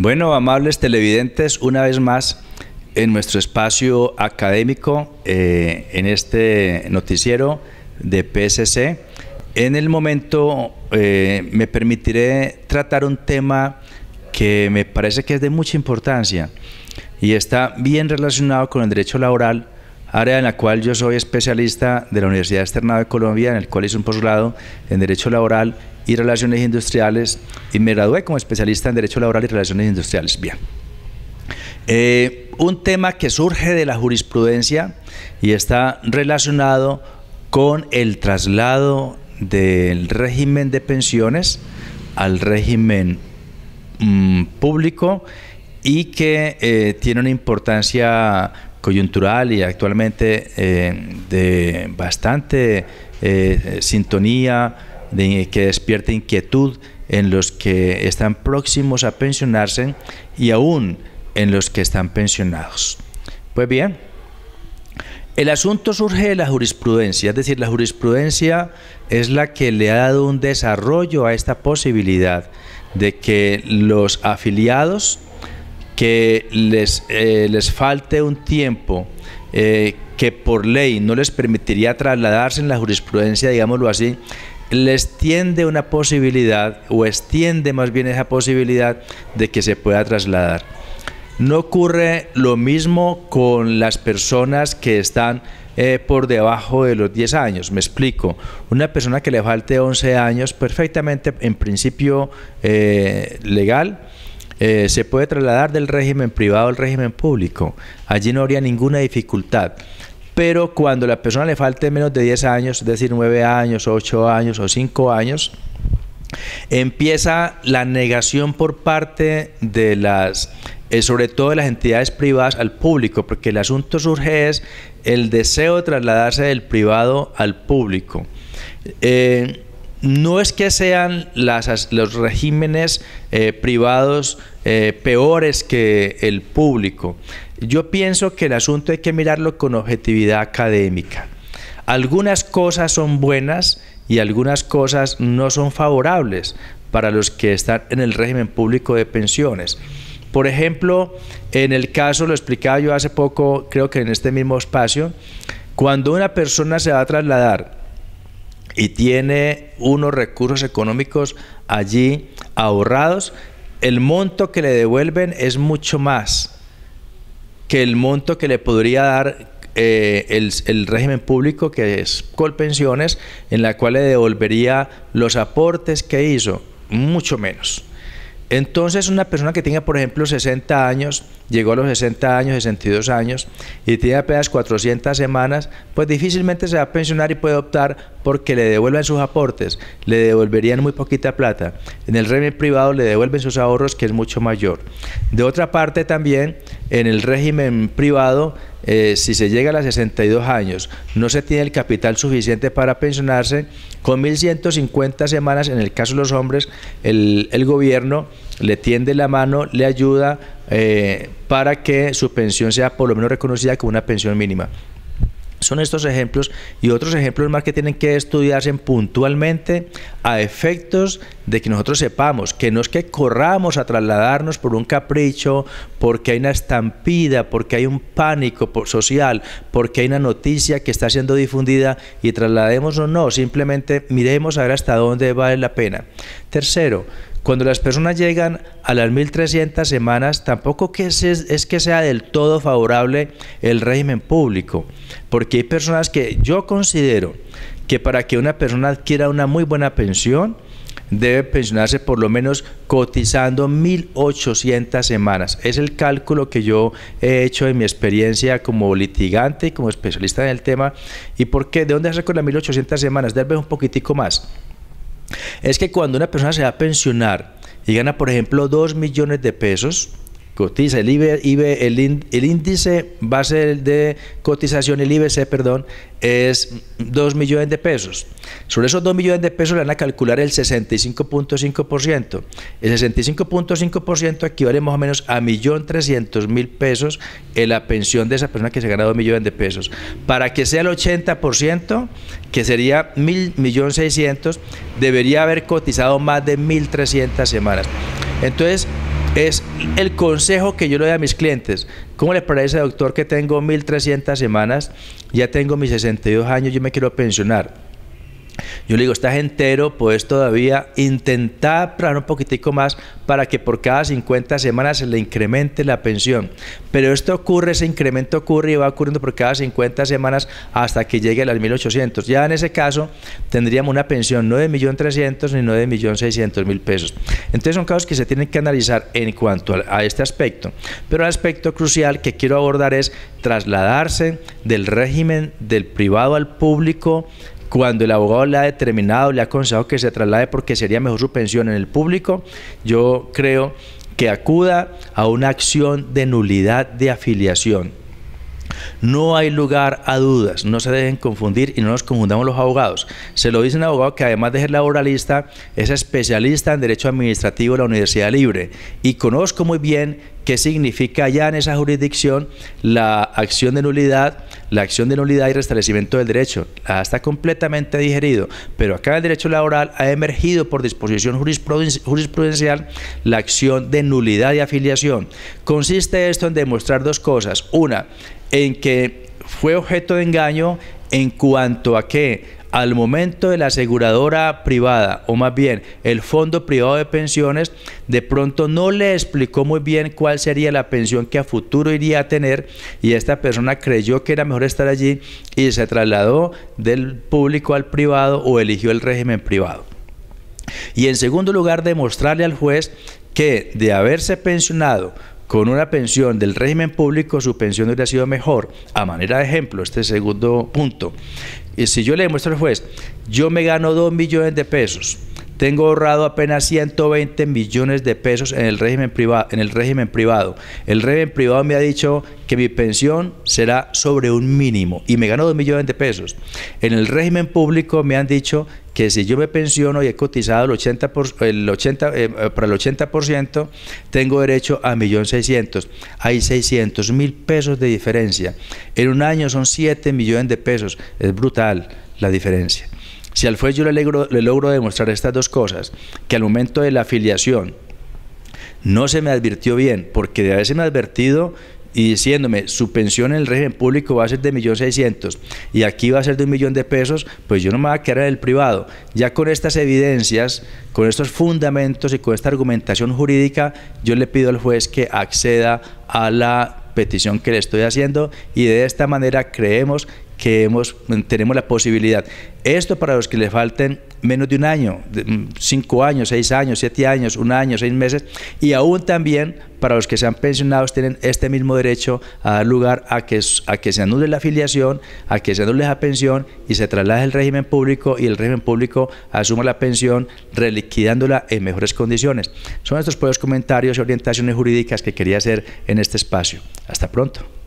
Bueno, amables televidentes, una vez más en nuestro espacio académico, en este noticiero de PSC. En el momento me permitiré tratar un tema que me parece que es de mucha importancia y está bien relacionado con el derecho laboral, área en la cual yo soy especialista de la Universidad Externado de Colombia, en el cual hice un posgrado en Derecho Laboral y Relaciones Industriales y me gradué como especialista en Derecho Laboral y Relaciones Industriales. Bien. Un tema que surge de la jurisprudencia y está relacionado con el traslado del régimen de pensiones al régimen público y que tiene una importancia coyuntural y actualmente de bastante sintonía, que despierte inquietud en los que están próximos a pensionarse y aún en los que están pensionados. Pues bien, el asunto surge de la jurisprudencia, es decir, la jurisprudencia es la que le ha dado un desarrollo a esta posibilidad de que los afiliados que les falte un tiempo que por ley no les permitiría trasladarse en la jurisprudencia, digámoslo así, les tiende una posibilidad o extiende más bien esa posibilidad de que se pueda trasladar. No ocurre lo mismo con las personas que están por debajo de los 10 años. Me explico. Una persona que le falte 11 años, perfectamente en principio legal, se puede trasladar del régimen privado al régimen público. Allí no habría ninguna dificultad. Pero cuando a la persona le falte menos de 10 años, es decir, 9 años, 8 años o 5 años, empieza la negación por parte de las, sobre todo de las entidades privadas al público, porque el asunto surge es el deseo de trasladarse del privado al público. No es que sean los regímenes privados peores que el público. Yo pienso que el asunto hay que mirarlo con objetividad académica. Algunas cosas son buenas y algunas cosas no son favorables para los que están en el régimen público de pensiones. Por ejemplo, en el caso, lo explicaba yo hace poco, creo que en este mismo espacio, cuando una persona se va a trasladar y tiene unos recursos económicos allí ahorrados, el monto que le devuelven es mucho más que el monto que le podría dar el régimen público, que es Colpensiones, en la cual le devolvería los aportes que hizo, mucho menos. Entonces, una persona que tenga, por ejemplo, 60 años, llegó a los 60 años, 62 años, y tiene apenas 400 semanas, pues difícilmente se va a pensionar y puede optar porque le devuelvan sus aportes, le devolverían muy poquita plata. En el régimen privado le devuelven sus ahorros, que es mucho mayor. De otra parte también, en el régimen privado, si se llega a los 62 años, no se tiene el capital suficiente para pensionarse, con 1.150 semanas, en el caso de los hombres, el gobierno le tiende la mano, le ayuda para que su pensión sea por lo menos reconocida como una pensión mínima. Son estos ejemplos y otros ejemplos más que tienen que estudiarse puntualmente a efectos de que nosotros sepamos que no es que corramos a trasladarnos por un capricho, porque hay una estampida, porque hay un pánico social, porque hay una noticia que está siendo difundida y traslademos o no, simplemente miremos a ver hasta dónde vale la pena. Tercero, cuando las personas llegan a las 1.300 semanas, tampoco es que sea del todo favorable el régimen público, porque hay personas que yo considero que para que una persona adquiera una muy buena pensión, debe pensionarse por lo menos cotizando 1.800 semanas. Es el cálculo que yo he hecho en mi experiencia como litigante y como especialista en el tema. ¿Y por qué? ¿De dónde saco las 1.800 semanas? Debe un poquitico más. Es que cuando una persona se va a pensionar y gana, por ejemplo, 2 millones de pesos, cotiza el índice base de cotización, el IBC, perdón, es 2 millones de pesos. Sobre esos 2 millones de pesos le van a calcular el 65.5%. El 65.5% equivale más o menos a 1.300.000 pesos en la pensión de esa persona que se gana 2 millones de pesos. Para que sea el 80%, que sería 1.600.000, debería haber cotizado más de 1.300 semanas. Entonces, es el consejo que yo le doy a mis clientes. ¿Cómo le parece, doctor, que tengo 1.300 semanas, ya tengo mis 62 años, yo me quiero pensionar? Yo le digo, estás entero, puedes todavía intentar trabajar un poquitico más para que por cada 50 semanas se le incremente la pensión. Pero esto ocurre, ese incremento ocurre y va ocurriendo por cada 50 semanas hasta que llegue a las 1.800. Ya en ese caso tendríamos una pensión no de 1.300.000 ni no de 1.600.000 pesos. Entonces son casos que se tienen que analizar en cuanto a este aspecto. Pero el aspecto crucial que quiero abordar es trasladarse del régimen del privado al público. Cuando el abogado le ha determinado, le ha aconsejado que se traslade porque sería mejor su pensión en el público, yo creo que acuda a una acción de nulidad de afiliación. No hay lugar a dudas, no se dejen confundir y no nos confundamos los abogados. Se lo dice un abogado que además de ser laboralista, es especialista en Derecho Administrativo de la Universidad Libre y conozco muy bien qué significa ya en esa jurisdicción la acción de nulidad, y restablecimiento del derecho. Está completamente digerido, pero acá en el derecho laboral ha emergido por disposición jurisprudencial la acción de nulidad y afiliación. Consiste esto en demostrar dos cosas. Una, en que fue objeto de engaño en cuanto a que al momento de la aseguradora privada, o más bien el fondo privado de pensiones, de pronto no le explicó muy bien cuál sería la pensión que a futuro iría a tener y esta persona creyó que era mejor estar allí y se trasladó del público al privado o eligió el régimen privado. Y en segundo lugar, demostrarle al juez que de haberse pensionado con una pensión del régimen público, su pensión hubiera sido mejor. A manera de ejemplo, este segundo punto. Y si yo le demuestro al juez, yo me gano 2 millones de pesos, tengo ahorrado apenas 120 millones de pesos en el régimen privado. El régimen privado me ha dicho que mi pensión será sobre un mínimo y me gano 2 millones de pesos. En el régimen público me han dicho que si yo me pensiono y he cotizado para el 80%, tengo derecho a 1.600.000. Hay 600.000 pesos de diferencia. En un año son 7 millones de pesos. Es brutal la diferencia. Si al juez yo le logro demostrar estas dos cosas, que al momento de la afiliación no se me advirtió bien, porque de haberse me advertido y diciéndome su pensión en el régimen público va a ser de 1.600.000 y aquí va a ser de 1 millón de pesos, pues yo no me voy a quedar en el privado. Ya con estas evidencias, con estos fundamentos y con esta argumentación jurídica, yo le pido al juez que acceda a la petición que le estoy haciendo y de esta manera creemos que tenemos la posibilidad. Esto para los que le falten menos de un año, 5 años, 6 años, 7 años, 1 año, 6 meses, y aún también para los que sean pensionados tienen este mismo derecho a dar lugar a que se anule la afiliación, a que se anule la pensión y se traslade el régimen público y el régimen público asuma la pensión reliquidándola en mejores condiciones. Son estos pues comentarios y orientaciones jurídicas que quería hacer en este espacio. Hasta pronto.